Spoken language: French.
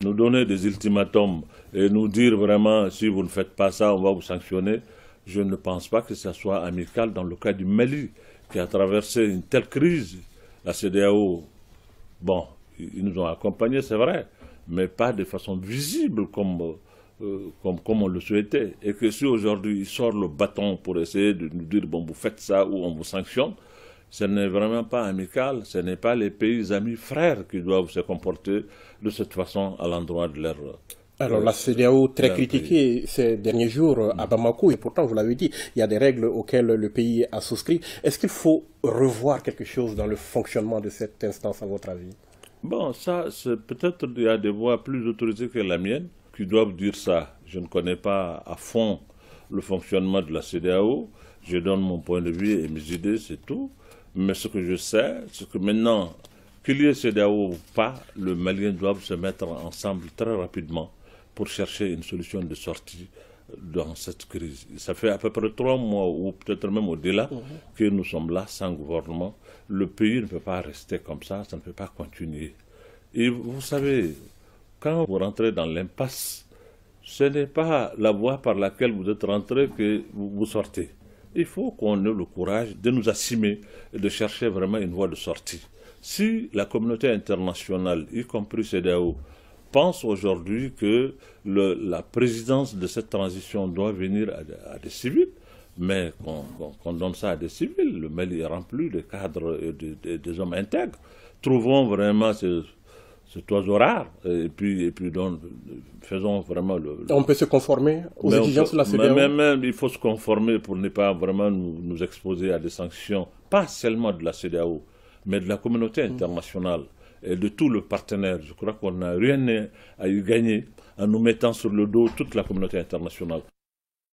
nous donner des ultimatums et nous dire vraiment si vous ne faites pas ça, on va vous sanctionner, je ne pense pas que ça soit amical dans le cas du Mali, qui a traversé une telle crise. La CEDEAO, bon, ils nous ont accompagnés, c'est vrai, mais pas de façon visible comme on le souhaitait. Et que si aujourd'hui ils sortent le bâton pour essayer de nous dire bon, vous faites ça ou on vous sanctionne, ce n'est vraiment pas amical, ce n'est pas les pays amis frères qui doivent se comporter de cette façon à l'endroit de leur alors la CEDEAO très critiquée ces derniers jours à Bamako, et pourtant vous l'avez dit, il y a des règles auxquelles le pays a souscrit. Est-ce qu'il faut revoir quelque chose dans le fonctionnement de cette instance à votre avis? Bon, ça, peut-être il y a des voix plus autorisées que la mienne qui doivent dire ça. Je ne connais pas à fond le fonctionnement de la CEDEAO. Je donne mon point de vue et mes idées, c'est tout. Mais ce que je sais, c'est que maintenant, qu'il y ait CEDEAO ou pas, le Malien doit se mettre ensemble très rapidement pour chercher une solution de sortie dans cette crise. Ça fait à peu près 3 mois, ou peut-être même au-delà, que nous sommes là sans gouvernement. Le pays ne peut pas rester comme ça ne peut pas continuer. Et vous savez, quand vous rentrez dans l'impasse, ce n'est pas la voie par laquelle vous êtes rentré que vous sortez. Il faut qu'on ait le courage de nous assumer et de chercher vraiment une voie de sortie. Si la communauté internationale, y compris CEDEAO, pense aujourd'hui que la présidence de cette transition doit venir à des civils, mais qu'on donne ça à des civils. Le Mali est rempli de cadres et des hommes intègres. Trouvons vraiment cet oiseau rare et puis donc, faisons vraiment On peut se conformer aux exigences de la CEDEAO. Même il faut se conformer pour ne pas vraiment nous exposer à des sanctions, pas seulement de la CEDEAO, mais de la communauté internationale et de tous les partenaires. Je crois qu'on n'a rien à y gagner en nous mettant sur le dos toute la communauté internationale.